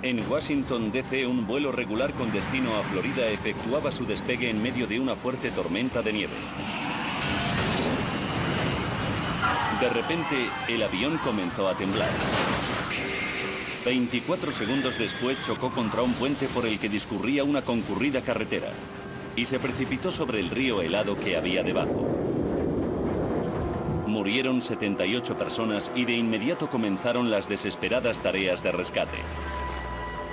En Washington, D.C., un vuelo regular con destino a Florida efectuaba su despegue en medio de una fuerte tormenta de nieve. De repente, el avión comenzó a temblar. 24 segundos después chocó contra un puente por el que discurría una concurrida carretera y se precipitó sobre el río helado que había debajo. Murieron 78 personas y de inmediato comenzaron las desesperadas tareas de rescate.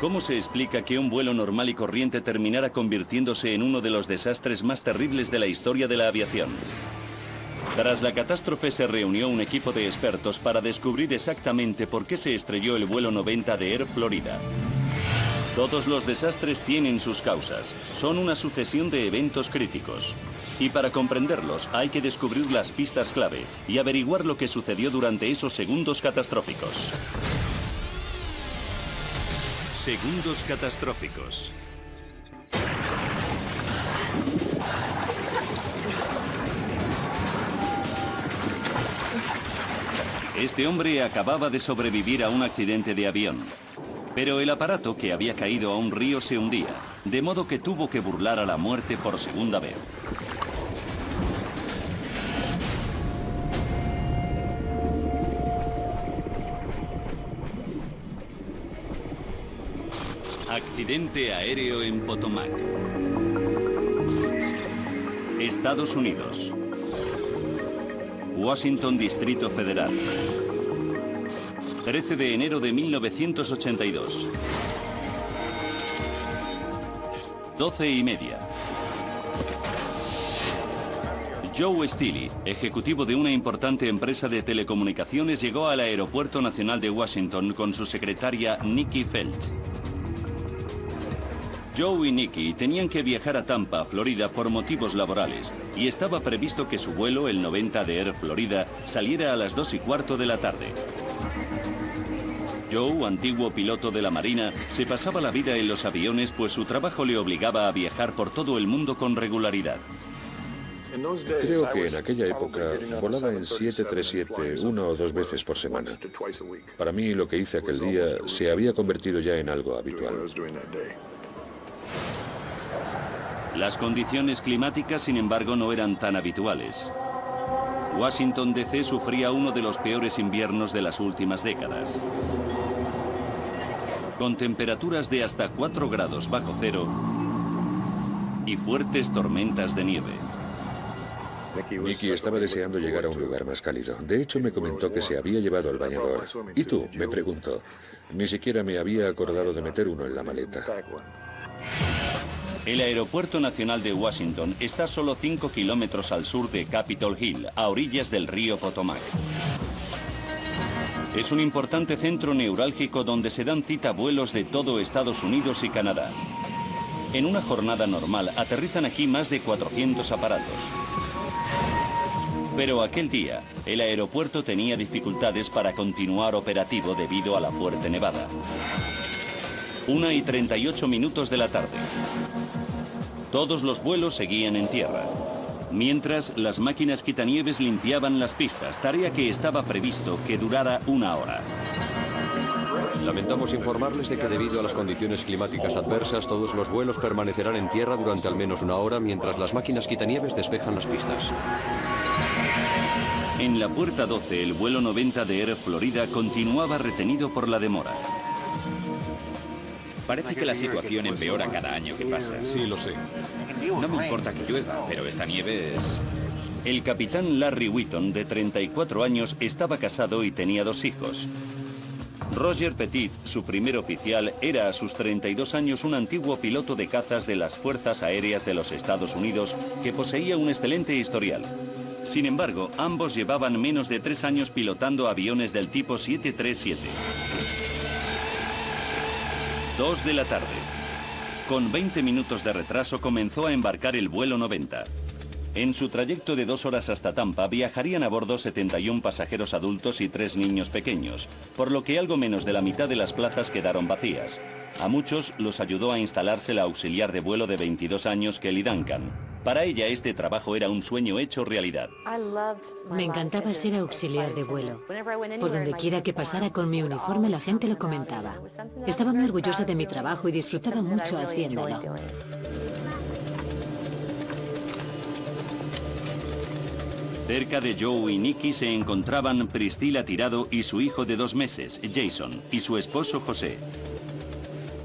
¿Cómo se explica que un vuelo normal y corriente terminara convirtiéndose en uno de los desastres más terribles de la historia de la aviación? Tras la catástrofe se reunió un equipo de expertos para descubrir exactamente por qué se estrelló el vuelo 90 de Air Florida. Todos los desastres tienen sus causas, son una sucesión de eventos críticos. Y para comprenderlos hay que descubrir las pistas clave y averiguar lo que sucedió durante esos segundos catastróficos. Segundos catastróficos. Este hombre acababa de sobrevivir a un accidente de avión, pero el aparato que había caído a un río se hundía, de modo que tuvo que burlar a la muerte por segunda vez. Accidente aéreo en Potomac, Estados Unidos. Washington, Distrito Federal. 13 de enero de 1982. 12:30. Joe Steele, ejecutivo de una importante empresa de telecomunicaciones, llegó al Aeropuerto Nacional de Washington con su secretaria Nikki Feltz. Joe y Nikki tenían que viajar a Tampa, Florida, por motivos laborales, y estaba previsto que su vuelo, el 90 de Air Florida, saliera a las 2:15 de la tarde. Joe, antiguo piloto de la Marina, se pasaba la vida en los aviones, pues su trabajo le obligaba a viajar por todo el mundo con regularidad. Creo que en aquella época volaba en 737 una o dos veces por semana. Para mí, lo que hice aquel día se había convertido ya en algo habitual. Las condiciones climáticas, sin embargo, no eran tan habituales. Washington, D.C. sufría uno de los peores inviernos de las últimas décadas, con temperaturas de hasta 4 grados bajo cero y fuertes tormentas de nieve. Nikki estaba deseando llegar a un lugar más cálido. De hecho, me comentó que se había llevado el bañador. ¿Y tú?, me preguntó. Ni siquiera me había acordado de meter uno en la maleta. El Aeropuerto Nacional de Washington está solo 5 kilómetros al sur de Capitol Hill, a orillas del río Potomac. Es un importante centro neurálgico donde se dan cita vuelos de todo Estados Unidos y Canadá. En una jornada normal aterrizan aquí más de 400 aparatos. Pero aquel día, el aeropuerto tenía dificultades para continuar operativo debido a la fuerte nevada. 1:38 de la tarde. Todos los vuelos seguían en tierra, mientras las máquinas quitanieves limpiaban las pistas, tarea que estaba previsto que durara 1 hora. Lamentamos informarles de que debido a las condiciones climáticas adversas, todos los vuelos permanecerán en tierra durante al menos 1 hora mientras las máquinas quitanieves despejan las pistas. En la puerta 12, el vuelo 90 de Air Florida continuaba retenido por la demora. Parece que la situación empeora cada año que pasa. Sí, lo sé. No me importa que llueva, pero esta nieve es... El capitán Larry Whitton, de 34 años, estaba casado y tenía 2 hijos. Roger Petit, su primer oficial, era a sus 32 años un antiguo piloto de cazas de las Fuerzas Aéreas de los Estados Unidos que poseía un excelente historial. Sin embargo, ambos llevaban menos de 3 años pilotando aviones del tipo 737. 2 de la tarde. Con 20 minutos de retraso comenzó a embarcar el vuelo 90. En su trayecto de 2 horas hasta Tampa viajarían a bordo 71 pasajeros adultos y 3 niños pequeños, por lo que algo menos de la mitad de las plazas quedaron vacías. A muchos los ayudó a instalarse la auxiliar de vuelo de 22 años Kelly Duncan. Para ella este trabajo era un sueño hecho realidad. Me encantaba ser auxiliar de vuelo. Por donde quiera que pasara con mi uniforme la gente lo comentaba. Estaba muy orgullosa de mi trabajo y disfrutaba mucho haciéndolo. Cerca de Joe y Nikki se encontraban Priscilla Tirado y su hijo de 2 meses, Jason, y su esposo José.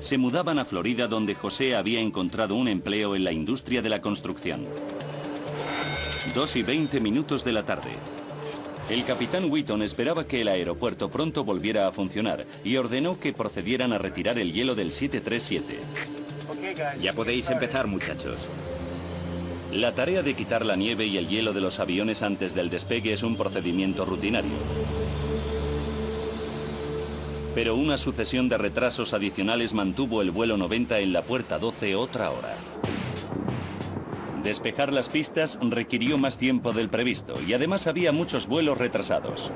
Se mudaban a Florida, donde José había encontrado un empleo en la industria de la construcción. 2:20 de la tarde. El capitán Wheaton esperaba que el aeropuerto pronto volviera a funcionar y ordenó que procedieran a retirar el hielo del 737. Ya podéis empezar, muchachos. La tarea de quitar la nieve y el hielo de los aviones antes del despegue es un procedimiento rutinario. Pero una sucesión de retrasos adicionales mantuvo el vuelo 90 en la puerta 12 otra hora. Despejar las pistas requirió más tiempo del previsto y además había muchos vuelos retrasados.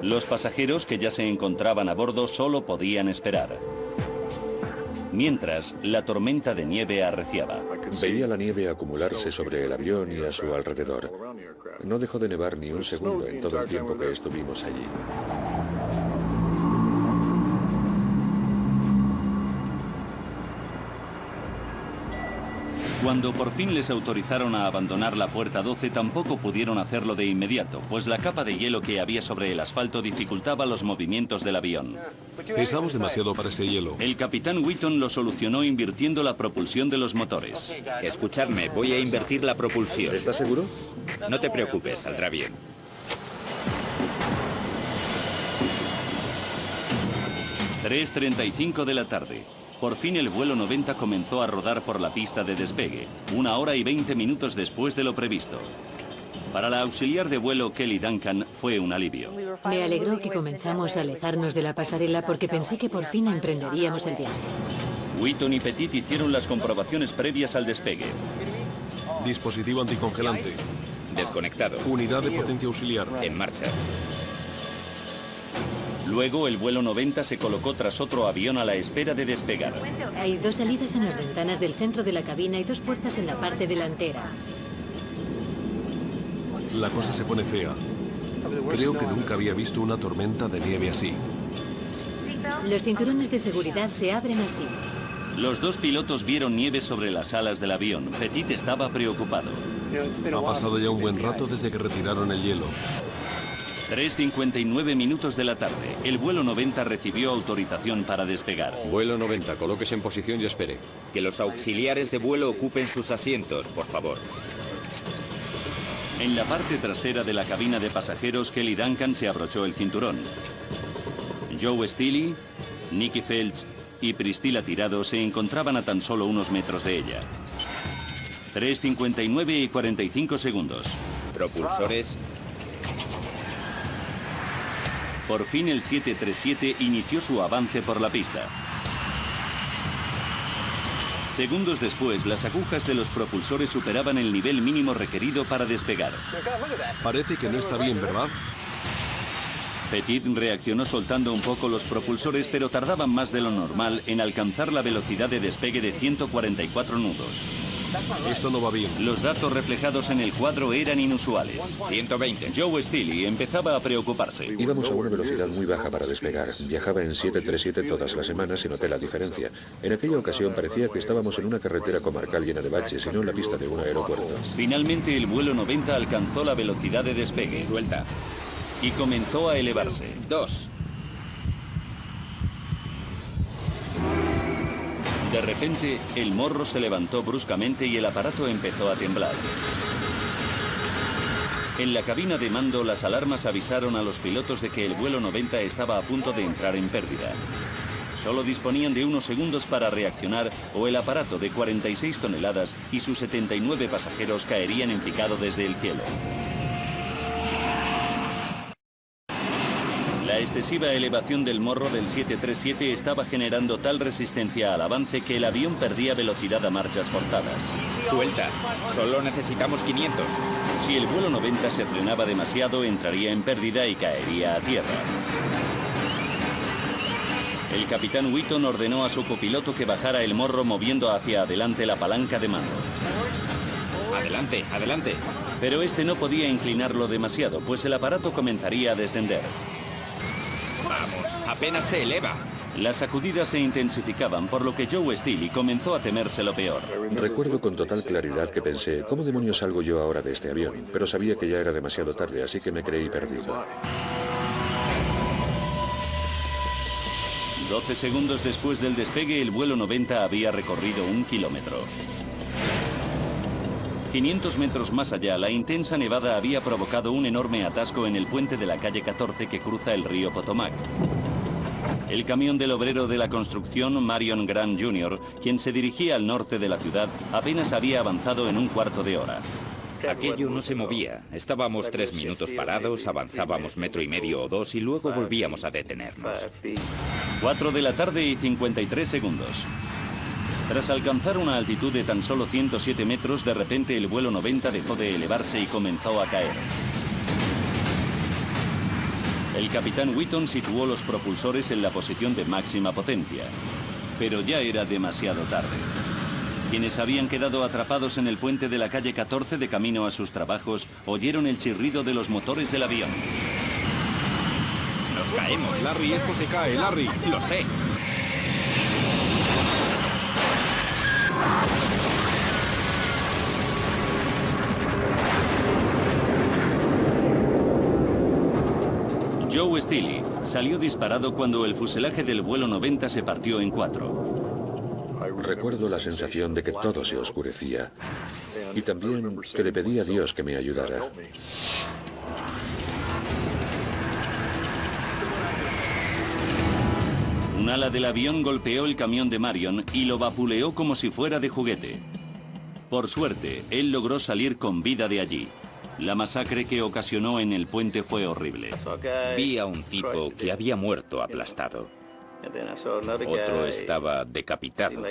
Los pasajeros que ya se encontraban a bordo solo podían esperar. Mientras, la tormenta de nieve arreciaba. Veía la nieve acumularse sobre el avión y a su alrededor. No dejó de nevar ni un segundo en todo el tiempo que estuvimos allí. Cuando por fin les autorizaron a abandonar la puerta 12, tampoco pudieron hacerlo de inmediato, pues la capa de hielo que había sobre el asfalto dificultaba los movimientos del avión. Pesamos demasiado para ese hielo. El capitán Wheaton lo solucionó invirtiendo la propulsión de los motores. Escuchadme, voy a invertir la propulsión. ¿Estás seguro? No te preocupes, saldrá bien. 3:35 de la tarde. Por fin el vuelo 90 comenzó a rodar por la pista de despegue, 1:20 después de lo previsto. Para la auxiliar de vuelo Kelly Duncan fue un alivio. Me alegró que comenzamos a alejarnos de la pasarela porque pensé que por fin emprenderíamos el viaje. Wheaton y Petit hicieron las comprobaciones previas al despegue. Dispositivo anticongelante. Desconectado. Unidad de potencia auxiliar. En marcha. Luego el vuelo 90 se colocó tras otro avión a la espera de despegar. Hay 2 salidas en las ventanas del centro de la cabina y 2 puertas en la parte delantera. La cosa se pone fea. Creo que nunca había visto una tormenta de nieve así. Los cinturones de seguridad se abren así. Los 2 pilotos vieron nieve sobre las alas del avión. Petit estaba preocupado. Ha pasado ya un buen rato desde que retiraron el hielo. 3:59 de la tarde. El vuelo 90 recibió autorización para despegar. Vuelo 90, colóquese en posición y espere. Que los auxiliares de vuelo ocupen sus asientos, por favor. En la parte trasera de la cabina de pasajeros, Kelly Duncan se abrochó el cinturón. Joe Steely, Nikki Feltz y Priscilla Tirado se encontraban a tan solo unos metros de ella. 3:59 y 45 segundos. Propulsores. Por fin el 737 inició su avance por la pista. Segundos después, las agujas de los propulsores superaban el nivel mínimo requerido para despegar. Parece que no está bien, ¿verdad? Petit reaccionó soltando un poco los propulsores, pero tardaban más de lo normal en alcanzar la velocidad de despegue de 144 nudos. Esto no va bien. Los datos reflejados en el cuadro eran inusuales. 120. Joe Steely empezaba a preocuparse. Íbamos a una velocidad muy baja para despegar. Viajaba en 737 todas las semanas y noté la diferencia. En aquella ocasión parecía que estábamos en una carretera comarcal llena de baches y no en la pista de un aeropuerto. Finalmente el vuelo 90 alcanzó la velocidad de despegue. Suelta. Y comenzó a elevarse. 2. De repente, el morro se levantó bruscamente y el aparato empezó a temblar. En la cabina de mando, las alarmas avisaron a los pilotos de que el vuelo 90 estaba a punto de entrar en pérdida. Solo disponían de unos segundos para reaccionar o el aparato de 46 toneladas y sus 79 pasajeros caerían en picado desde el cielo. La excesiva elevación del morro del 737 estaba generando tal resistencia al avance que el avión perdía velocidad a marchas forzadas. Suelta. Solo necesitamos 500. Si el vuelo 90 se frenaba demasiado, entraría en pérdida y caería a tierra. El capitán Wheaton ordenó a su copiloto que bajara el morro moviendo hacia adelante la palanca de mando. Adelante, adelante. Pero este no podía inclinarlo demasiado, pues el aparato comenzaría a descender. Vamos, apenas se eleva. Las sacudidas se intensificaban, por lo que Joe Steele comenzó a temerse lo peor. Recuerdo con total claridad que pensé, ¿cómo demonios salgo yo ahora de este avión? Pero sabía que ya era demasiado tarde, así que me creí perdido. 12 segundos después del despegue, el vuelo 90 había recorrido 1 kilómetro. 500 metros más allá, la intensa nevada había provocado un enorme atasco en el puente de la calle 14 que cruza el río Potomac. El camión del obrero de la construcción, Marion Grant Jr., quien se dirigía al norte de la ciudad, apenas había avanzado en un cuarto de hora. Aquello no se movía. Estábamos 3 minutos parados, avanzábamos 1,5 metros o 2 y luego volvíamos a detenernos. 4 de la tarde y 53 segundos. Tras alcanzar una altitud de tan solo 107 metros, de repente el vuelo 90 dejó de elevarse y comenzó a caer. El capitán Wheaton situó los propulsores en la posición de máxima potencia, pero ya era demasiado tarde. Quienes habían quedado atrapados en el puente de la calle 14 de camino a sus trabajos oyeron el chirrido de los motores del avión. Nos caemos, Larry, esto se cae, Larry. Lo sé. Joe Steele salió disparado cuando el fuselaje del vuelo 90 se partió en 4. Recuerdo la sensación de que todo se oscurecía y también que le pedí a Dios que me ayudara. Un ala del avión golpeó el camión de Marion y lo vapuleó como si fuera de juguete. Por suerte, él logró salir con vida de allí. La masacre que ocasionó en el puente fue horrible. Vi a un tipo que había muerto aplastado. Otro estaba decapitado.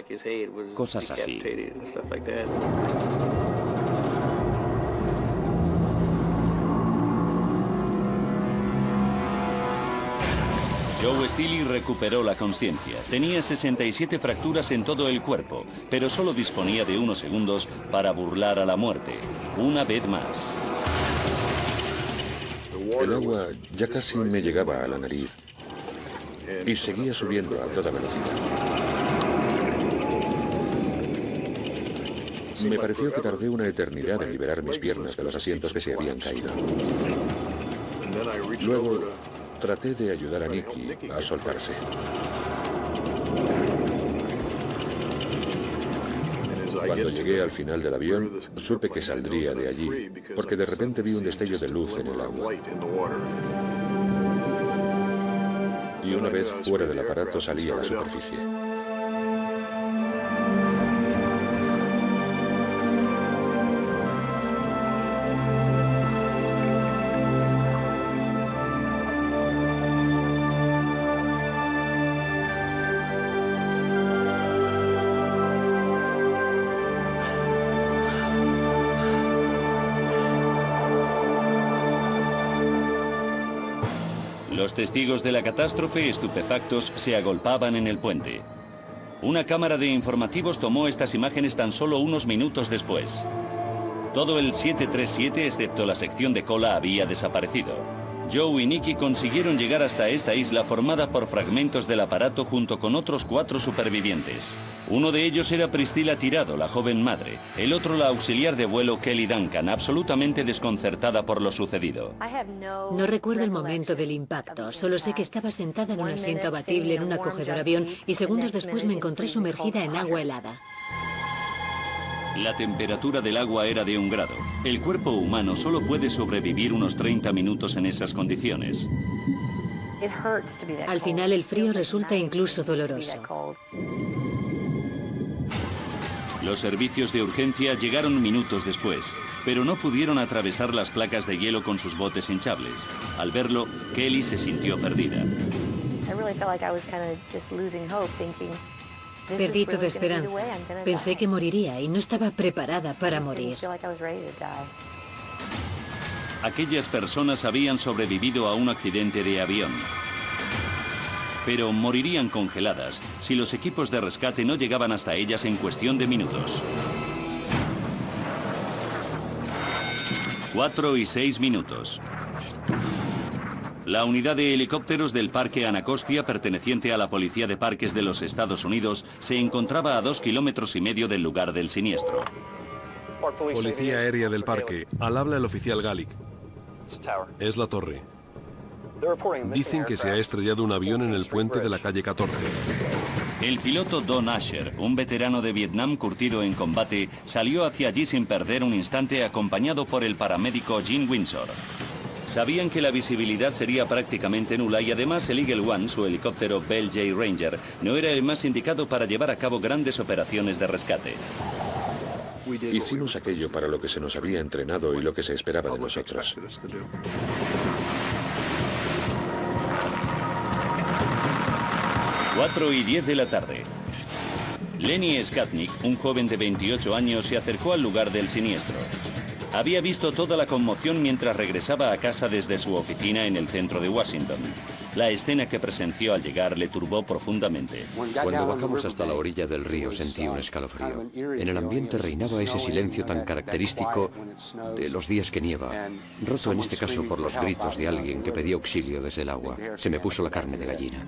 Cosas así. Joe Steele recuperó la conciencia. Tenía 67 fracturas en todo el cuerpo, pero solo disponía de unos segundos para burlar a la muerte. Una vez más. El agua ya casi me llegaba a la nariz y seguía subiendo a toda velocidad. Me pareció que tardé una eternidad en liberar mis piernas de los asientos que se habían caído. Luego traté de ayudar a Nicky a soltarse. Cuando llegué al final del avión, supe que saldría de allí, porque de repente vi un destello de luz en el agua. Y una vez fuera del aparato salí a la superficie. Los testigos de la catástrofe, estupefactos, se agolpaban en el puente. Una cámara de informativos tomó estas imágenes tan solo unos minutos después. Todo el 737, excepto la sección de cola, había desaparecido. Joe y Nicky consiguieron llegar hasta esta isla formada por fragmentos del aparato junto con otros 4 supervivientes. Uno de ellos era Priscilla Tirado, la joven madre. El otro la auxiliar de vuelo Kelly Duncan, absolutamente desconcertada por lo sucedido. No recuerdo el momento del impacto, solo sé que estaba sentada en un asiento abatible en un acogedor avión y segundos después me encontré sumergida en agua helada. La temperatura del agua era de 1 grado. El cuerpo humano solo puede sobrevivir unos 30 minutos en esas condiciones. Al final el frío resulta incluso doloroso. Los servicios de urgencia llegaron minutos después, pero no pudieron atravesar las placas de hielo con sus botes hinchables. Al verlo, Kelly se sintió perdida. Perdí toda esperanza. Pensé que moriría y no estaba preparada para morir. Aquellas personas habían sobrevivido a un accidente de avión. pero morirían congeladas si los equipos de rescate no llegaban hasta ellas en cuestión de minutos. 4 y 6 minutos. La unidad de helicópteros del Parque Anacostia, perteneciente a la Policía de Parques de los Estados Unidos, se encontraba a 2,5 kilómetros del lugar del siniestro. Policía Aérea del Parque. Al habla el oficial Gallic. Es la torre. Dicen que se ha estrellado un avión en el puente de la calle 14. El piloto Don Asher, un veterano de Vietnam curtido en combate, salió hacia allí sin perder un instante, acompañado por el paramédico Gene Windsor. Sabían que la visibilidad sería prácticamente nula y además el Eagle One, su helicóptero Bell J. Ranger, no era el más indicado para llevar a cabo grandes operaciones de rescate. Hicimos aquello para lo que se nos había entrenado y lo que se esperaba de nosotros. 4 y 10 de la tarde. Lenny Skatnik, un joven de 28 años, se acercó al lugar del siniestro. Había visto toda la conmoción mientras regresaba a casa desde su oficina en el centro de Washington. La escena que presenció al llegar le turbó profundamente. Cuando bajamos hasta la orilla del río sentí un escalofrío. En el ambiente reinaba ese silencio tan característico de los días que nieva, roto en este caso por los gritos de alguien que pedía auxilio desde el agua. Se me puso la carne de gallina.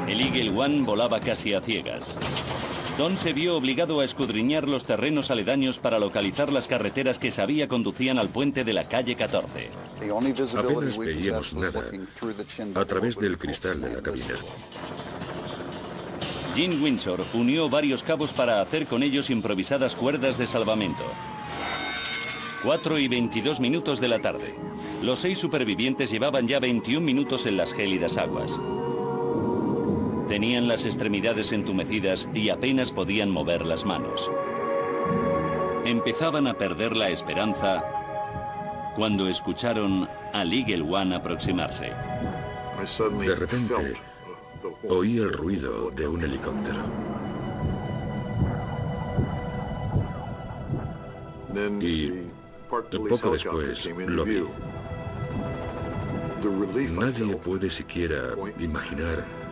El Eagle One volaba casi a ciegas. Don se vio obligado a escudriñar los terrenos aledaños para localizar las carreteras que sabía conducían al puente de la calle 14. Apenas veíamos nada a través del cristal de la cabina. Gene Windsor unió varios cabos para hacer con ellos improvisadas cuerdas de salvamento. 4 y 22 minutos de la tarde. Los 6 supervivientes llevaban ya 21 minutos en las gélidas aguas. Tenían las extremidades entumecidas y apenas podían mover las manos. Empezaban a perder la esperanza cuando escucharon al Eagle One aproximarse. De repente, oí el ruido de un helicóptero. Y poco después lo vi. Nadie puede siquiera imaginar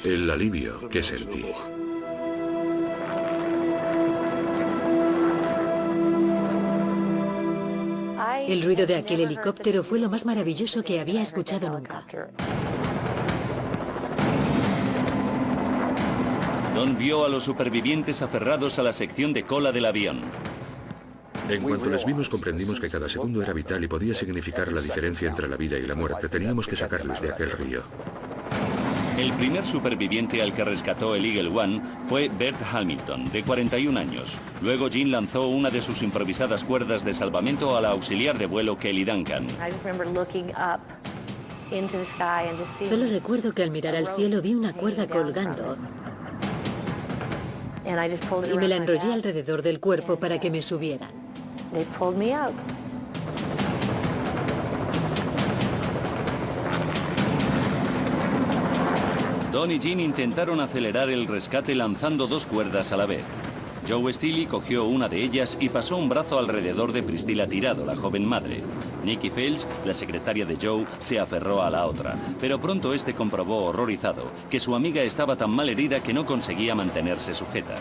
el alivio que sentí. El ruido de aquel helicóptero fue lo más maravilloso que había escuchado nunca. Don vio a los supervivientes aferrados a la sección de cola del avión. En cuanto les vimos, comprendimos que cada segundo era vital y podía significar la diferencia entre la vida y la muerte. Teníamos que sacarles de aquel río. El primer superviviente al que rescató el Eagle One fue Bert Hamilton, de 41 años. Luego Gene lanzó una de sus improvisadas cuerdas de salvamento a la auxiliar de vuelo Kelly Duncan. Solo recuerdo que al mirar al cielo vi una cuerda colgando y me la enrollé alrededor del cuerpo para que me subieran. Don y Gene intentaron acelerar el rescate lanzando 2 cuerdas a la vez. Joe Steele cogió una de ellas y pasó un brazo alrededor de Priscilla Tirado, la joven madre. Nikki Fels, la secretaria de Joe, se aferró a la otra, pero pronto este comprobó horrorizado que su amiga estaba tan mal herida que no conseguía mantenerse sujeta.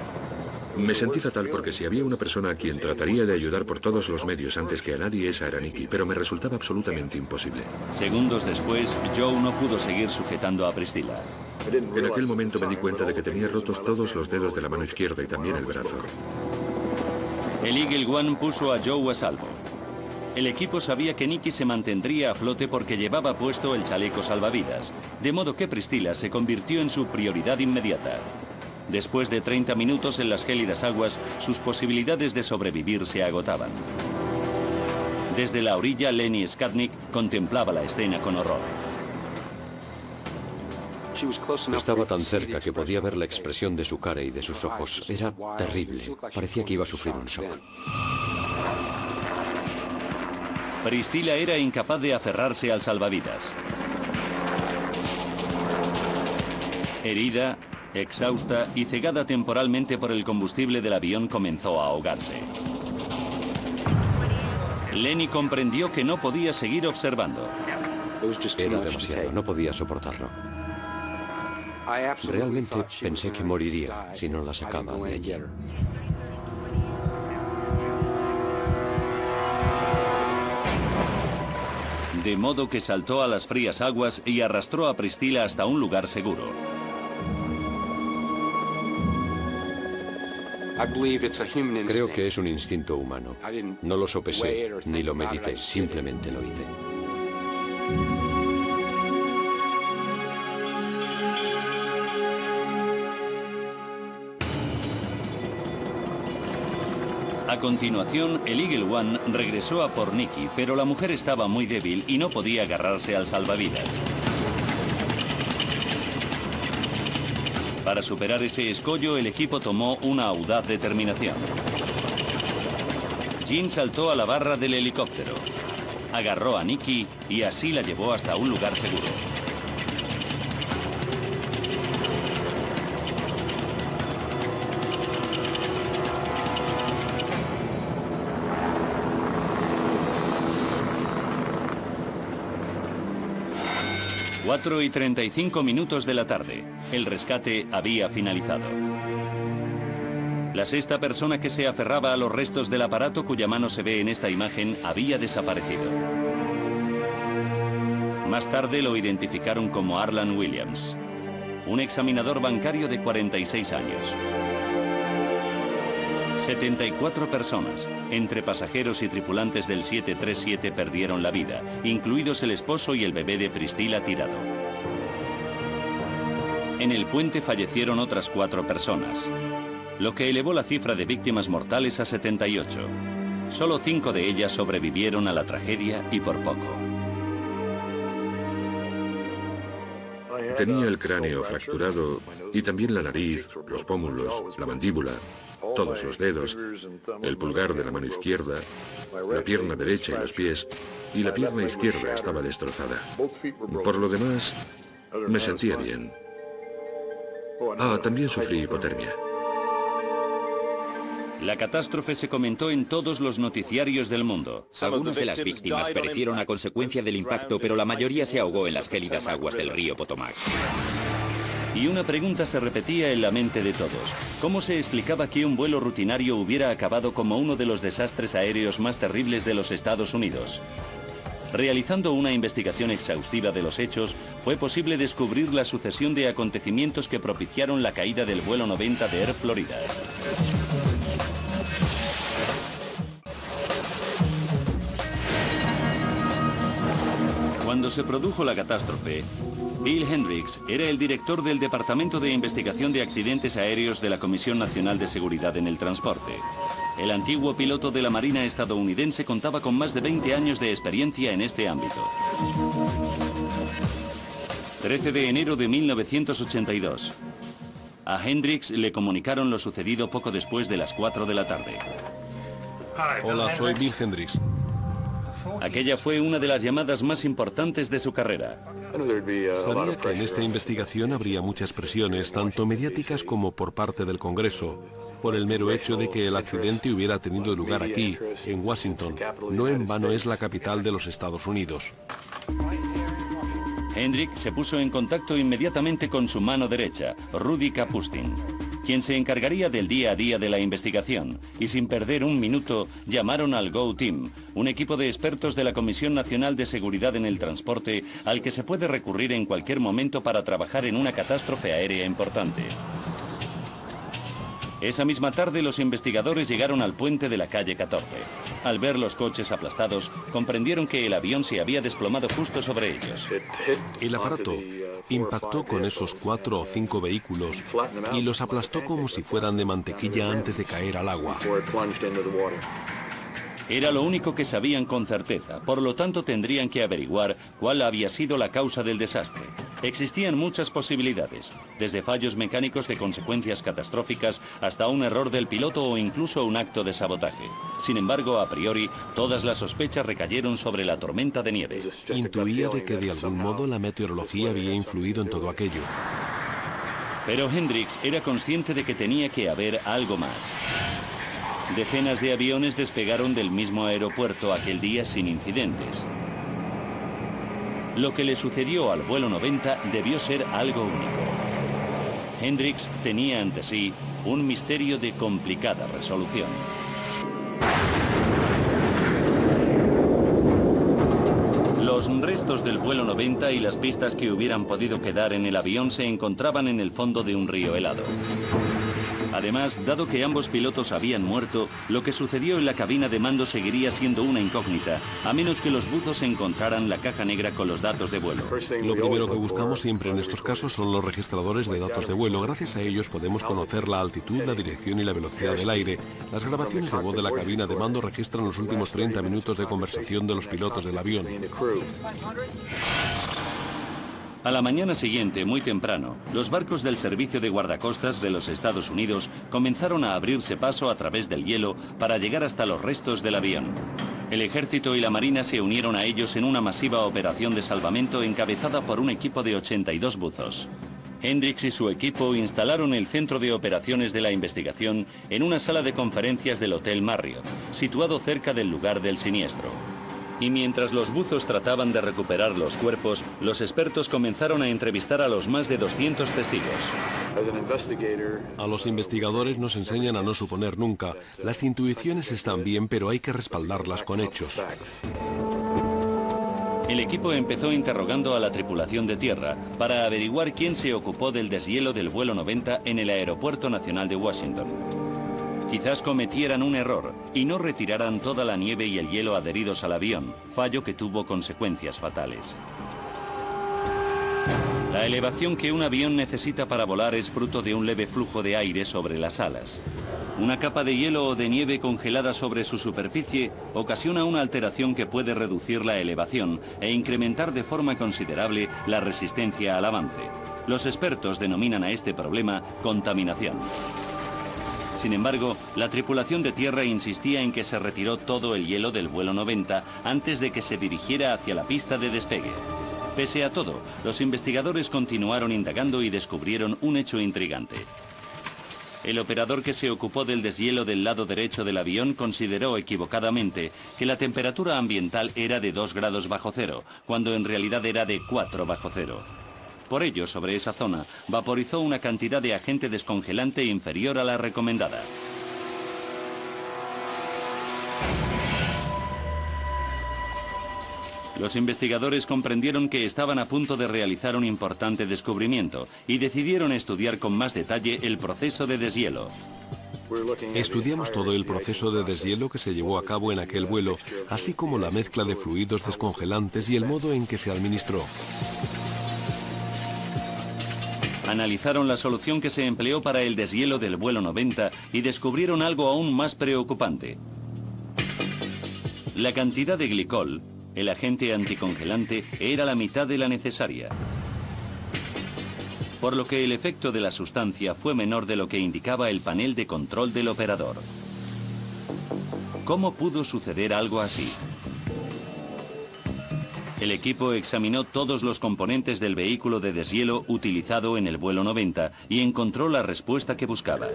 Me sentí fatal porque si había una persona a quien trataría de ayudar por todos los medios antes que a nadie, esa era Nikki, pero me resultaba absolutamente imposible. Segundos después, Joe no pudo seguir sujetando a Priscilla. En aquel momento me di cuenta de que tenía rotos todos los dedos de la mano izquierda y también el brazo. El Eagle One puso a Joe a salvo. El equipo sabía que Nikki se mantendría a flote porque llevaba puesto el chaleco salvavidas, de modo que Priscilla se convirtió en su prioridad inmediata. Después de 30 minutos en las gélidas aguas, sus posibilidades de sobrevivir se agotaban. Desde la orilla, Lenny Skatnik contemplaba la escena con horror. Estaba tan cerca que podía ver la expresión de su cara y de sus ojos. Era terrible. Parecía que iba a sufrir un shock. Priscilla era incapaz de aferrarse al salvavidas. Herida, exhausta y cegada temporalmente por el combustible del avión, comenzó a ahogarse. Lenny comprendió que no podía seguir observando. Era demasiado, no podía soportarlo. Realmente pensé que moriría si no la sacaba de allí. De modo que saltó a las frías aguas y arrastró a Priscilla hasta un lugar seguro. Creo que es un instinto humano. No lo sopesé ni lo medité, simplemente lo hice. A continuación, el Eagle One regresó a por Nikki, pero la mujer estaba muy débil y no podía agarrarse al salvavidas. Para superar ese escollo, el equipo tomó una audaz determinación. Jean saltó a la barra del helicóptero, agarró a Nikki y así la llevó hasta un lugar seguro. Cuatro y 35 minutos de la tarde. El rescate había finalizado. La sexta persona que se aferraba a los restos del aparato cuya mano se ve en esta imagen había desaparecido. Más tarde lo identificaron como Arlan Williams, un examinador bancario de 46 años. 74 personas, entre pasajeros y tripulantes del 737, perdieron la vida, incluidos el esposo y el bebé de Priscilla tirado. En el puente fallecieron otras 4 personas, lo que elevó la cifra de víctimas mortales a 78. Solo 5 de ellas sobrevivieron a la tragedia y por poco. Tenía el cráneo fracturado y también la nariz, los pómulos, la mandíbula, todos los dedos, el pulgar de la mano izquierda, la pierna derecha y los pies, y la pierna izquierda estaba destrozada. Por lo demás, me sentía bien. También sufrí hipotermia. La catástrofe se comentó en todos los noticiarios del mundo. Algunas de las víctimas perecieron a consecuencia del impacto, pero la mayoría se ahogó en las gélidas aguas del río Potomac. Y una pregunta se repetía en la mente de todos. ¿Cómo se explicaba que un vuelo rutinario hubiera acabado como uno de los desastres aéreos más terribles de los Estados Unidos? Realizando una investigación exhaustiva de los hechos, fue posible descubrir la sucesión de acontecimientos que propiciaron la caída del vuelo 90 de Air Florida. Cuando se produjo la catástrofe, Bill Hendricks era el director del Departamento de Investigación de Accidentes Aéreos de la Comisión Nacional de Seguridad en el Transporte. El antiguo piloto de la Marina estadounidense contaba con más de 20 años de experiencia en este ámbito. 13 de enero de 1982. A Hendricks le comunicaron lo sucedido poco después de las 4 de la tarde. Hola, soy Bill Hendricks. Aquella fue una de las llamadas más importantes de su carrera. Sabía que en esta investigación habría muchas presiones, tanto mediáticas como por parte del Congreso, por el mero hecho de que el accidente hubiera tenido lugar aquí, en Washington. No en vano es la capital de los Estados Unidos. Hendricks se puso en contacto inmediatamente con su mano derecha, Rudy Kapustin, quien se encargaría del día a día de la investigación, y sin perder un minuto llamaron al Go Team, un equipo de expertos de la Comisión Nacional de Seguridad en el Transporte al que se puede recurrir en cualquier momento para trabajar en una catástrofe aérea importante. Esa misma tarde los investigadores llegaron al puente de la calle 14. Al ver los coches aplastados, comprendieron que el avión se había desplomado justo sobre ellos. El aparato impactó con esos 4 o 5 vehículos y los aplastó como si fueran de mantequilla antes de caer al agua. Era lo único que sabían con certeza, por lo tanto tendrían que averiguar cuál había sido la causa del desastre. Existían muchas posibilidades, desde fallos mecánicos de consecuencias catastróficas hasta un error del piloto o incluso un acto de sabotaje. Sin embargo, a priori, todas las sospechas recayeron sobre la tormenta de nieve. Intuía de que de algún modo la meteorología había influido en todo aquello. Pero Hendricks era consciente de que tenía que haber algo más. Decenas de aviones despegaron del mismo aeropuerto aquel día sin incidentes. Lo que le sucedió al vuelo 90 debió ser algo único. Hendricks tenía ante sí un misterio de complicada resolución. Los restos del vuelo 90 y las pistas que hubieran podido quedar en el avión se encontraban en el fondo de un río helado. Además, dado que ambos pilotos habían muerto, lo que sucedió en la cabina de mando seguiría siendo una incógnita, a menos que los buzos encontraran la caja negra con los datos de vuelo. Lo primero que buscamos siempre en estos casos son los registradores de datos de vuelo. Gracias a ellos podemos conocer la altitud, la dirección y la velocidad del aire. Las grabaciones de voz de la cabina de mando registran los últimos 30 minutos de conversación de los pilotos del avión. A la mañana siguiente, muy temprano, los barcos del Servicio de Guardacostas de los Estados Unidos comenzaron a abrirse paso a través del hielo para llegar hasta los restos del avión. El ejército y la marina se unieron a ellos en una masiva operación de salvamento encabezada por un equipo de 82 buzos. Hendricks y su equipo instalaron el centro de operaciones de la investigación en una sala de conferencias del Hotel Marriott, situado cerca del lugar del siniestro. Y mientras los buzos trataban de recuperar los cuerpos, los expertos comenzaron a entrevistar a los más de 200 testigos. A los investigadores nos enseñan a no suponer nunca. Las intuiciones están bien, pero hay que respaldarlas con hechos. El equipo empezó interrogando a la tripulación de tierra para averiguar quién se ocupó del deshielo del vuelo 90 en el Aeropuerto Nacional de Washington. Quizás cometieran un error y no retiraran toda la nieve y el hielo adheridos al avión, fallo que tuvo consecuencias fatales. La elevación que un avión necesita para volar es fruto de un leve flujo de aire sobre las alas. Una capa de hielo o de nieve congelada sobre su superficie ocasiona una alteración que puede reducir la elevación e incrementar de forma considerable la resistencia al avance. Los expertos denominan a este problema contaminación. Sin embargo, la tripulación de tierra insistía en que se retiró todo el hielo del vuelo 90 antes de que se dirigiera hacia la pista de despegue. Pese a todo, los investigadores continuaron indagando y descubrieron un hecho intrigante. El operador que se ocupó del deshielo del lado derecho del avión consideró equivocadamente que la temperatura ambiental era de 2 grados bajo cero, cuando en realidad era de 4 bajo cero. Por ello, sobre esa zona, vaporizó una cantidad de agente descongelante inferior a la recomendada. Los investigadores comprendieron que estaban a punto de realizar un importante descubrimiento y decidieron estudiar con más detalle el proceso de deshielo. Estudiamos todo el proceso de deshielo que se llevó a cabo en aquel vuelo, así como la mezcla de fluidos descongelantes y el modo en que se administró. Analizaron la solución que se empleó para el deshielo del vuelo 90 y descubrieron algo aún más preocupante. La cantidad de glicol, el agente anticongelante, era la mitad de la necesaria, por lo que el efecto de la sustancia fue menor de lo que indicaba el panel de control del operador. ¿Cómo pudo suceder algo así? El equipo examinó todos los componentes del vehículo de deshielo utilizado en el vuelo 90 y encontró la respuesta que buscaba.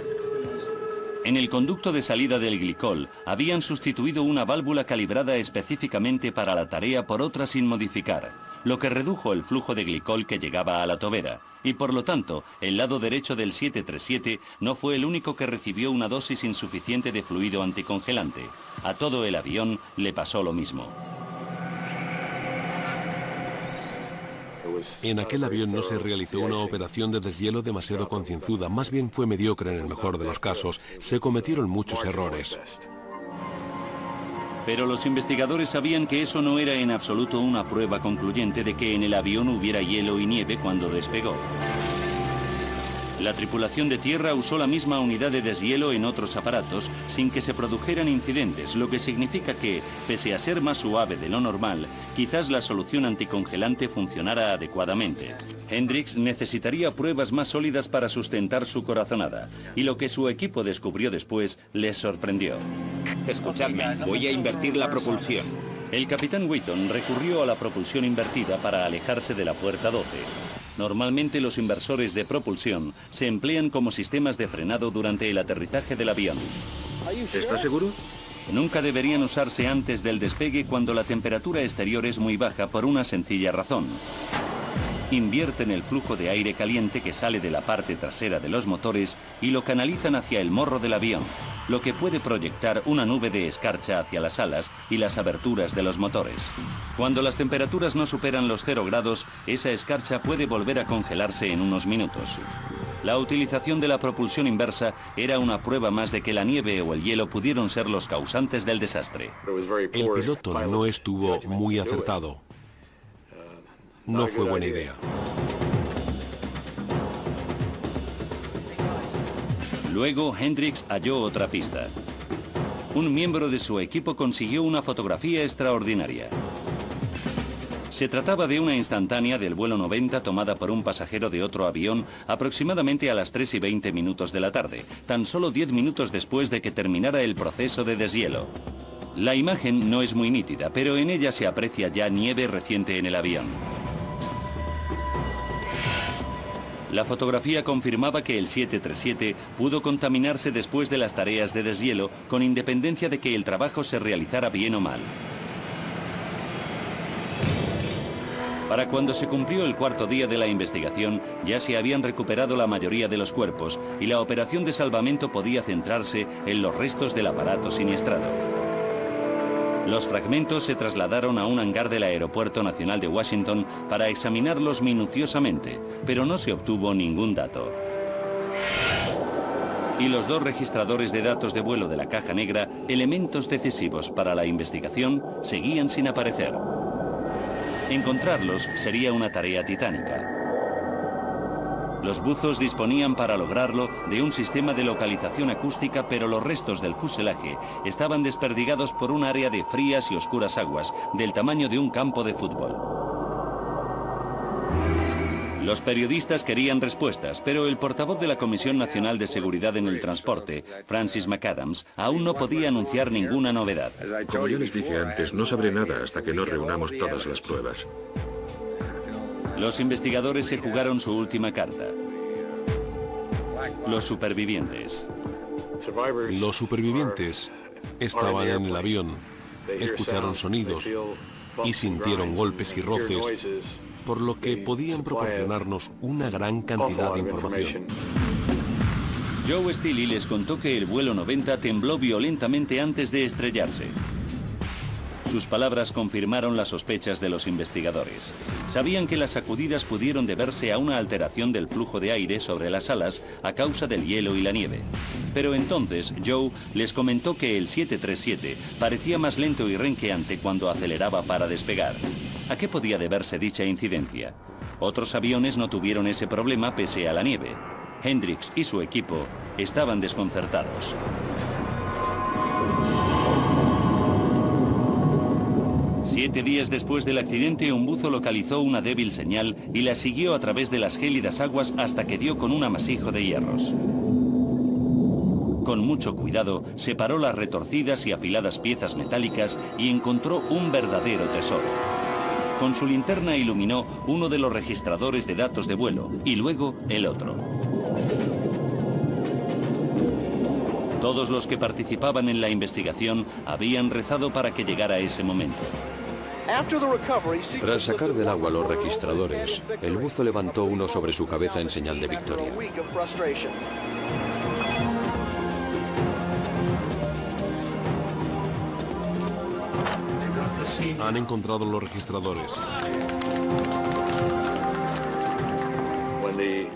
En el conducto de salida del glicol habían sustituido una válvula calibrada específicamente para la tarea por otra sin modificar, lo que redujo el flujo de glicol que llegaba a la tobera, y por lo tanto, el lado derecho del 737 no fue el único que recibió una dosis insuficiente de fluido anticongelante. A todo el avión le pasó lo mismo. En aquel avión no se realizó una operación de deshielo demasiado concienzuda, más bien fue mediocre en el mejor de los casos. Se cometieron muchos errores. Pero los investigadores sabían que eso no era en absoluto una prueba concluyente de que en el avión hubiera hielo y nieve cuando despegó. La tripulación de tierra usó la misma unidad de deshielo en otros aparatos sin que se produjeran incidentes, lo que significa que, pese a ser más suave de lo normal, quizás la solución anticongelante funcionara adecuadamente. Hendricks necesitaría pruebas más sólidas para sustentar su corazonada, y lo que su equipo descubrió después les sorprendió. Escuchadme, voy a invertir la propulsión. El capitán Wheaton recurrió a la propulsión invertida para alejarse de la puerta 12. Normalmente los inversores de propulsión se emplean como sistemas de frenado durante el aterrizaje del avión. ¿Estás seguro? Nunca deberían usarse antes del despegue cuando la temperatura exterior es muy baja por una sencilla razón. Invierten el flujo de aire caliente que sale de la parte trasera de los motores y lo canalizan hacia el morro del avión, lo que puede proyectar una nube de escarcha hacia las alas y las aberturas de los motores. Cuando las temperaturas no superan los 0 grados, esa escarcha puede volver a congelarse en unos minutos. La utilización de la propulsión inversa era una prueba más de que la nieve o el hielo pudieron ser los causantes del desastre. El piloto no estuvo muy acertado. No fue buena idea. Luego, Hendricks halló otra pista. Un miembro de su equipo consiguió una fotografía extraordinaria. Se trataba de una instantánea del vuelo 90 tomada por un pasajero de otro avión aproximadamente a las 3:20 de la tarde, tan solo 10 minutos después de que terminara el proceso de deshielo. La imagen no es muy nítida, pero en ella se aprecia ya nieve reciente en el avión. La fotografía confirmaba que el 737 pudo contaminarse después de las tareas de deshielo, con independencia de que el trabajo se realizara bien o mal. Para cuando se cumplió el cuarto día de la investigación, ya se habían recuperado la mayoría de los cuerpos y la operación de salvamento podía centrarse en los restos del aparato siniestrado. Los fragmentos se trasladaron a un hangar del Aeropuerto Nacional de Washington para examinarlos minuciosamente, pero no se obtuvo ningún dato. Y los 2 registradores de datos de vuelo de la caja negra, elementos decisivos para la investigación, seguían sin aparecer. Encontrarlos sería una tarea titánica. Los buzos disponían para lograrlo de un sistema de localización acústica, pero los restos del fuselaje estaban desperdigados por un área de frías y oscuras aguas, del tamaño de un campo de fútbol. Los periodistas querían respuestas, pero el portavoz de la Comisión Nacional de Seguridad en el Transporte, Francis McAdams, aún no podía anunciar ninguna novedad. Como yo les dije antes, no sabré nada hasta que no reunamos todas las pruebas. Los investigadores se jugaron su última carta. Los supervivientes. Los supervivientes estaban en el avión, escucharon sonidos y sintieron golpes y roces, por lo que podían proporcionarnos una gran cantidad de información. Joe Steele les contó que el vuelo 90 tembló violentamente antes de estrellarse. Sus palabras confirmaron las sospechas de los investigadores. Sabían que las sacudidas pudieron deberse a una alteración del flujo de aire sobre las alas a causa del hielo y la nieve. Pero entonces Joe les comentó que el 737 parecía más lento y renqueante cuando aceleraba para despegar. ¿A qué podía deberse dicha incidencia? Otros aviones no tuvieron ese problema pese a la nieve. Hendricks y su equipo estaban desconcertados. Siete días después del accidente, un buzo localizó una débil señal y la siguió a través de las gélidas aguas hasta que dio con un amasijo de hierros. Con mucho cuidado, separó las retorcidas y afiladas piezas metálicas y encontró un verdadero tesoro. Con su linterna iluminó uno de los registradores de datos de vuelo y luego el otro. Todos los que participaban en la investigación habían rezado para que llegara ese momento. Tras sacar del agua los registradores, el buzo levantó uno sobre su cabeza en señal de victoria. Han encontrado los registradores.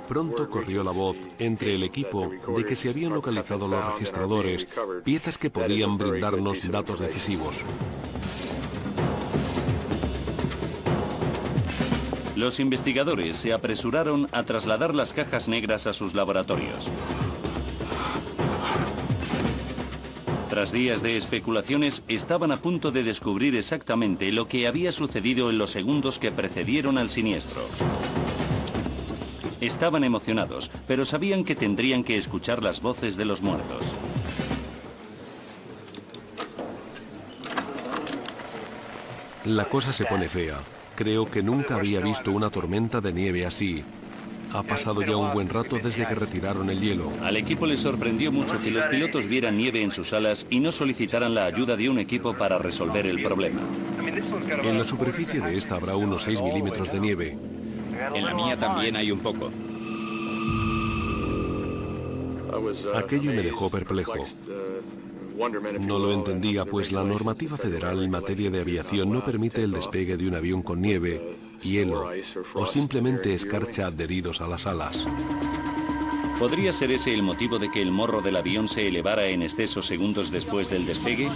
Pronto corrió la voz entre el equipo de que se habían localizado los registradores, piezas que podían brindarnos datos decisivos. Los investigadores se apresuraron a trasladar las cajas negras a sus laboratorios. Tras días de especulaciones, estaban a punto de descubrir exactamente lo que había sucedido en los segundos que precedieron al siniestro. Estaban emocionados, pero sabían que tendrían que escuchar las voces de los muertos. La cosa se pone fea. Creo que nunca había visto una tormenta de nieve así. Ha pasado ya un buen rato desde que retiraron el hielo. Al equipo le sorprendió mucho que los pilotos vieran nieve en sus alas y no solicitaran la ayuda de un equipo para resolver el problema. En la superficie de esta habrá unos 6 milímetros de nieve. En la mía también hay un poco. Aquello me dejó perplejo. No lo entendía, pues la normativa federal en materia de aviación no permite el despegue de un avión con nieve, hielo o simplemente escarcha adheridos a las alas. ¿Podría ser ese el motivo de que el morro del avión se elevara en exceso segundos después del despegue?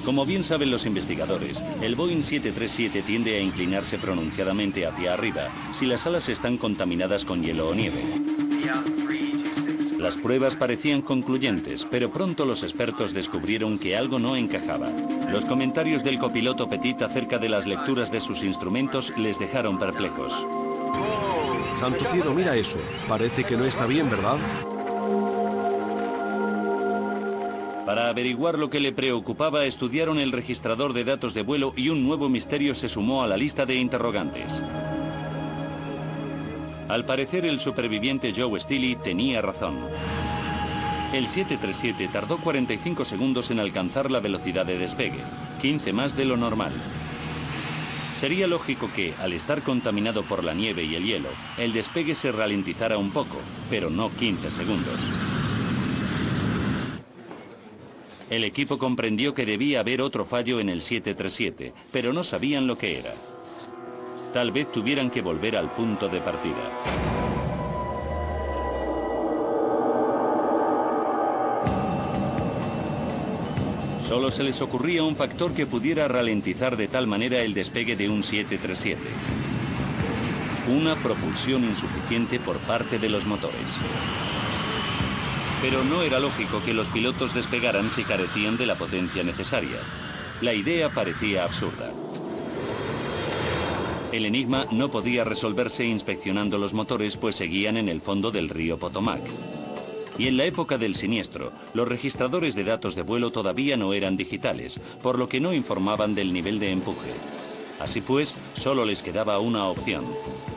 Como bien saben los investigadores, el Boeing 737 tiende a inclinarse pronunciadamente hacia arriba si las alas están contaminadas con hielo o nieve. Las pruebas parecían concluyentes, pero pronto los expertos descubrieron que algo no encajaba. Los comentarios del copiloto Petit acerca de las lecturas de sus instrumentos les dejaron perplejos. ¡Santo cielo, mira eso! Parece que no está bien, ¿verdad? Para averiguar lo que le preocupaba, estudiaron el registrador de datos de vuelo y un nuevo misterio se sumó a la lista de interrogantes. Al parecer, el superviviente Joe Steely tenía razón. El 737 tardó 45 segundos en alcanzar la velocidad de despegue, 15 más de lo normal. Sería lógico que, al estar contaminado por la nieve y el hielo, el despegue se ralentizara un poco, pero no 15 segundos. El equipo comprendió que debía haber otro fallo en el 737, pero no sabían lo que era. Tal vez tuvieran que volver al punto de partida. Solo se les ocurría un factor que pudiera ralentizar de tal manera el despegue de un 737. Una propulsión insuficiente por parte de los motores. Pero no era lógico que los pilotos despegaran si carecían de la potencia necesaria. La idea parecía absurda. El enigma no podía resolverse inspeccionando los motores, pues seguían en el fondo del río Potomac. Y en la época del siniestro, los registradores de datos de vuelo todavía no eran digitales, por lo que no informaban del nivel de empuje. Así pues, solo les quedaba una opción.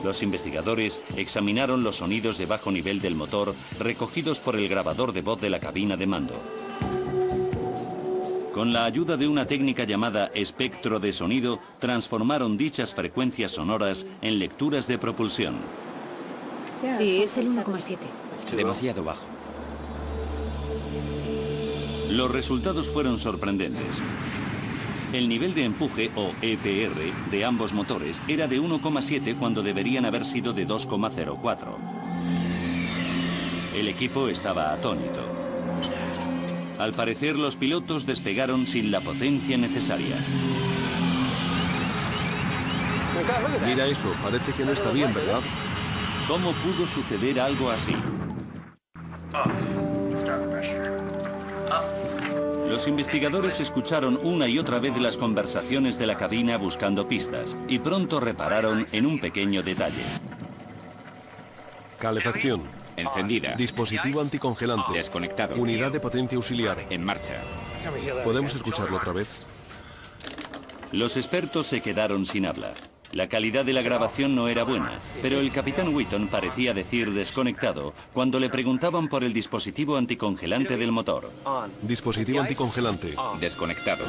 Los investigadores examinaron los sonidos de bajo nivel del motor recogidos por el grabador de voz de la cabina de mando. Con la ayuda de una técnica llamada espectro de sonido, transformaron dichas frecuencias sonoras en lecturas de propulsión. Sí, es el 1,7. Demasiado bajo. Los resultados fueron sorprendentes. El nivel de empuje, o EPR, de ambos motores era de 1,7 cuando deberían haber sido de 2,04. El equipo estaba atónito. Al parecer, los pilotos despegaron sin la potencia necesaria. Mira eso, parece que no está bien, ¿verdad? ¿Cómo pudo suceder algo así? Los investigadores escucharon una y otra vez las conversaciones de la cabina buscando pistas y pronto repararon en un pequeño detalle. Calefacción. Encendida. Dispositivo anticongelante. Desconectado. Unidad de potencia auxiliar. En marcha. ¿Podemos escucharlo otra vez? Los expertos se quedaron sin habla. La calidad de la grabación no era buena, pero el capitán Wheaton parecía decir desconectado cuando le preguntaban por el dispositivo anticongelante del motor. Dispositivo anticongelante. Desconectado.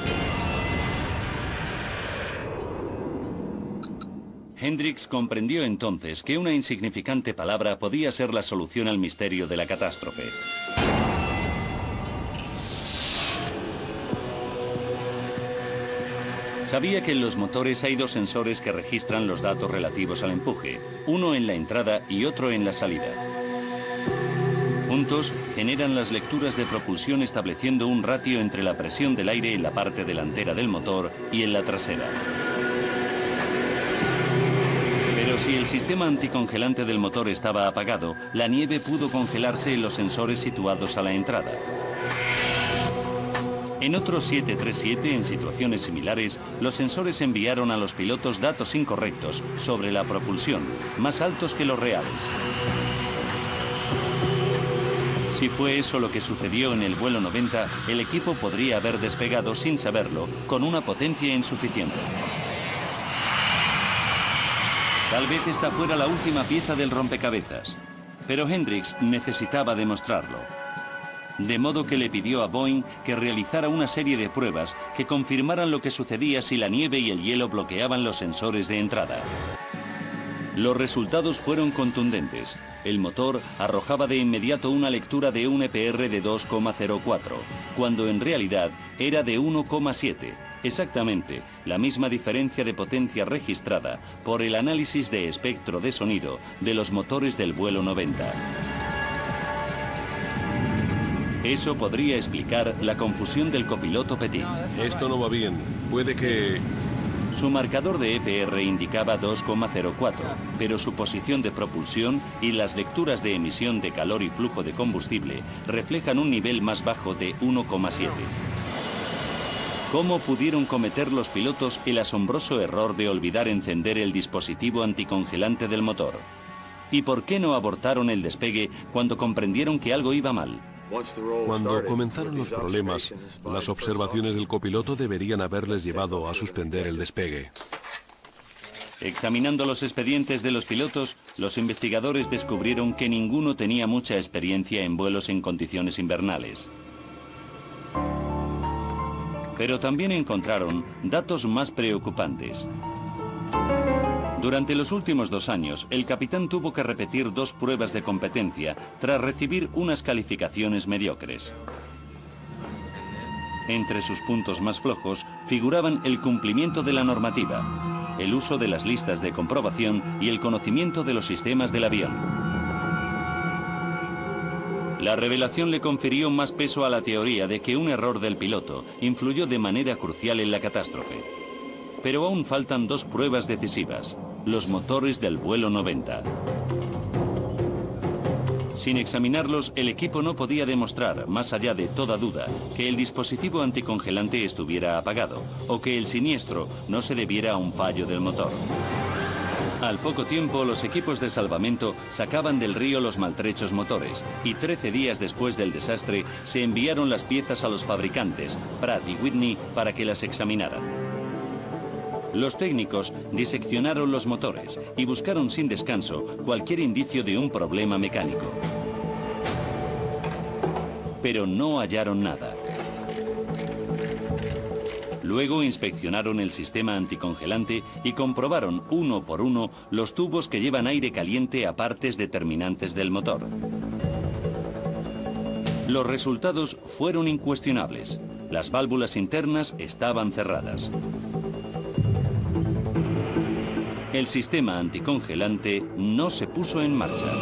Hendricks comprendió entonces que una insignificante palabra podía ser la solución al misterio de la catástrofe. Sabía que en los motores hay dos sensores que registran los datos relativos al empuje, uno en la entrada y otro en la salida. Juntos generan las lecturas de propulsión estableciendo un ratio entre la presión del aire en la parte delantera del motor y en la trasera. Pero si el sistema anticongelante del motor estaba apagado, la nieve pudo congelarse en los sensores situados a la entrada. En otros 737, en situaciones similares, los sensores enviaron a los pilotos datos incorrectos sobre la propulsión, más altos que los reales. Si fue eso lo que sucedió en el vuelo 90, el equipo podría haber despegado sin saberlo, con una potencia insuficiente. Tal vez esta fuera la última pieza del rompecabezas, pero Hendricks necesitaba demostrarlo. De modo que le pidió a Boeing que realizara una serie de pruebas que confirmaran lo que sucedía si la nieve y el hielo bloqueaban los sensores de entrada. Los resultados fueron contundentes. El motor arrojaba de inmediato una lectura de un EPR de 2,04, cuando en realidad era de 1,7, exactamente la misma diferencia de potencia registrada por el análisis de espectro de sonido de los motores del vuelo 90. Eso podría explicar la confusión del copiloto Petit. Esto no va bien. Puede que... Su marcador de EPR indicaba 2,04, pero su posición de propulsión y las lecturas de emisión de calor y flujo de combustible reflejan un nivel más bajo de 1,7. ¿Cómo pudieron cometer los pilotos el asombroso error de olvidar encender el dispositivo anticongelante del motor? ¿Y por qué no abortaron el despegue cuando comprendieron que algo iba mal? Cuando comenzaron los problemas, las observaciones del copiloto deberían haberles llevado a suspender el despegue. Examinando los expedientes de los pilotos, los investigadores descubrieron que ninguno tenía mucha experiencia en vuelos en condiciones invernales. Pero también encontraron datos más preocupantes. Durante los últimos 2 años, el capitán tuvo que repetir 2 pruebas de competencia tras recibir unas calificaciones mediocres. Entre sus puntos más flojos figuraban el cumplimiento de la normativa, el uso de las listas de comprobación y el conocimiento de los sistemas del avión. La revelación le confirió más peso a la teoría de que un error del piloto influyó de manera crucial en la catástrofe. Pero aún faltan 2 pruebas decisivas, los motores del vuelo 90. Sin examinarlos, el equipo no podía demostrar, más allá de toda duda, que el dispositivo anticongelante estuviera apagado o que el siniestro no se debiera a un fallo del motor. Al poco tiempo, los equipos de salvamento sacaban del río los maltrechos motores y 13 días después del desastre se enviaron las piezas a los fabricantes, Pratt y Whitney, para que las examinaran. Los técnicos diseccionaron los motores y buscaron sin descanso cualquier indicio de un problema mecánico. Pero no hallaron nada. Luego inspeccionaron el sistema anticongelante y comprobaron uno por uno los tubos que llevan aire caliente a partes determinantes del motor. Los resultados fueron incuestionables. Las válvulas internas estaban cerradas. El sistema anticongelante no se puso en marcha.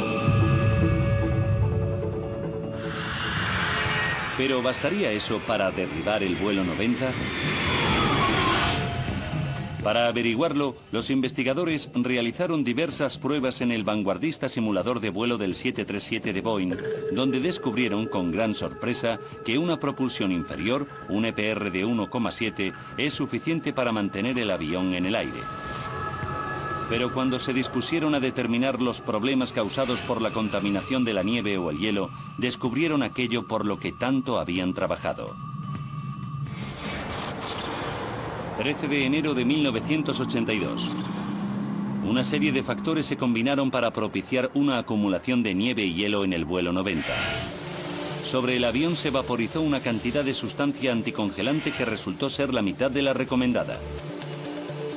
¿Pero bastaría eso para derribar el vuelo 90? Para averiguarlo, los investigadores realizaron diversas pruebas en el vanguardista simulador de vuelo del 737 de Boeing, donde descubrieron con gran sorpresa que una propulsión inferior, un EPR de 1,7, es suficiente para mantener el avión en el aire. Pero cuando se dispusieron a determinar los problemas causados por la contaminación de la nieve o el hielo, descubrieron aquello por lo que tanto habían trabajado. 13 de enero de 1982. Una serie de factores se combinaron para propiciar una acumulación de nieve y hielo en el vuelo 90. Sobre el avión se vaporizó una cantidad de sustancia anticongelante que resultó ser la mitad de la recomendada.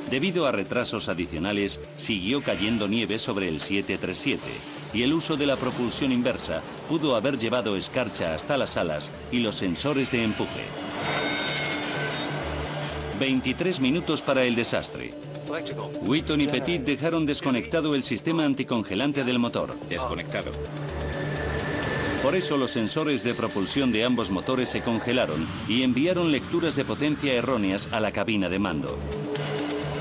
Debido a retrasos adicionales, siguió cayendo nieve sobre el 737 y el uso de la propulsión inversa pudo haber llevado escarcha hasta las alas y los sensores de empuje. 23 minutos para el desastre. Wheaton y Petit dejaron desconectado el sistema anticongelante del motor. Desconectado. Por eso los sensores de propulsión de ambos motores se congelaron y enviaron lecturas de potencia erróneas a la cabina de mando.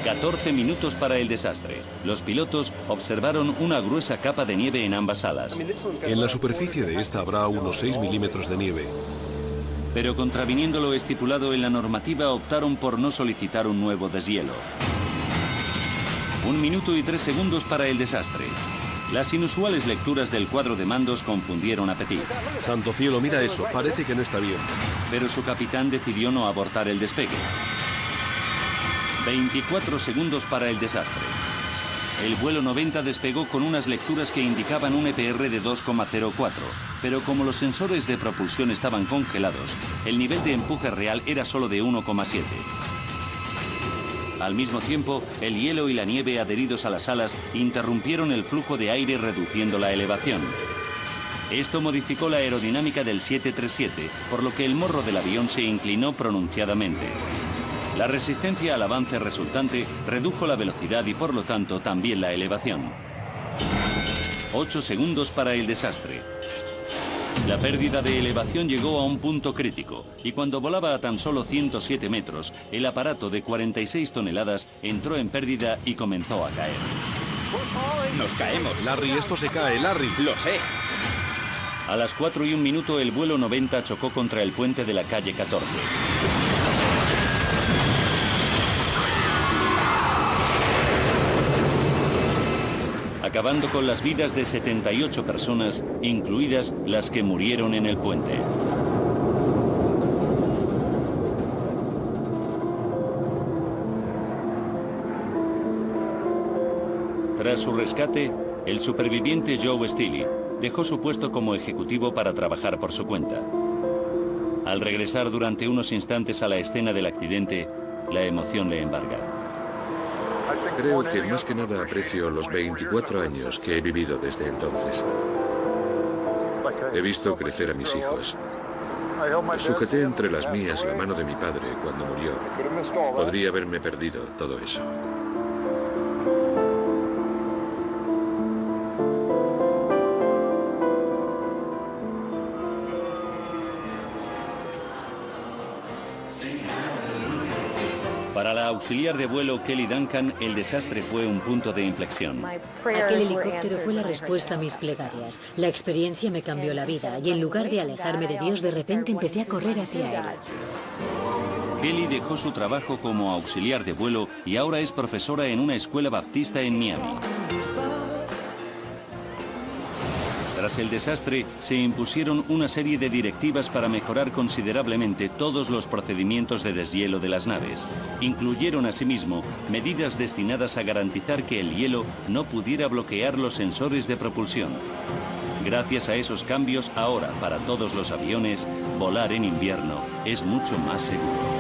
14 minutos para el desastre. Los pilotos observaron una gruesa capa de nieve en ambas alas. En la superficie de esta habrá unos 6 milímetros de nieve. Pero contraviniendo lo estipulado en la normativa, optaron por no solicitar un nuevo deshielo. 1 minuto y 3 segundos para el desastre. Las inusuales lecturas del cuadro de mandos confundieron a Petit. Santo cielo, mira eso, parece que no está bien. Pero su capitán decidió no abortar el despegue. 24 segundos para el desastre. El vuelo 90 despegó con unas lecturas que indicaban un EPR de 2,04, pero como los sensores de propulsión estaban congelados, el nivel de empuje real era solo de 1,7. Al mismo tiempo, el hielo y la nieve adheridos a las alas interrumpieron el flujo de aire reduciendo la elevación. Esto modificó la aerodinámica del 737, por lo que el morro del avión se inclinó pronunciadamente. La resistencia al avance resultante redujo la velocidad y por lo tanto también la elevación. 8 segundos para el desastre. La pérdida de elevación llegó a un punto crítico y cuando volaba a tan solo 107 metros, el aparato de 46 toneladas entró en pérdida y comenzó a caer. Nos caemos. Larry, esto se cae, Larry. Lo sé. A las 4:01 el vuelo 90 chocó contra el puente de la calle 14. Acabando con las vidas de 78 personas, incluidas las que murieron en el puente. Tras su rescate, el superviviente Joe Steely dejó su puesto como ejecutivo para trabajar por su cuenta. Al regresar durante unos instantes a la escena del accidente, la emoción le embarga. Creo que más que nada aprecio los 24 años que he vivido desde entonces. He visto crecer a mis hijos. Sujeté entre las mías la mano de mi padre cuando murió. Podría haberme perdido todo eso. Para la auxiliar de vuelo Kelly Duncan, el desastre fue un punto de inflexión. Aquel helicóptero fue la respuesta a mis plegarias. La experiencia me cambió la vida y en lugar de alejarme de Dios, de repente empecé a correr hacia Él. Kelly dejó su trabajo como auxiliar de vuelo y ahora es profesora en una escuela baptista en Miami. Tras el desastre, se impusieron una serie de directivas para mejorar considerablemente todos los procedimientos de deshielo de las naves. Incluyeron asimismo medidas destinadas a garantizar que el hielo no pudiera bloquear los sensores de propulsión. Gracias a esos cambios, ahora para todos los aviones, volar en invierno es mucho más seguro.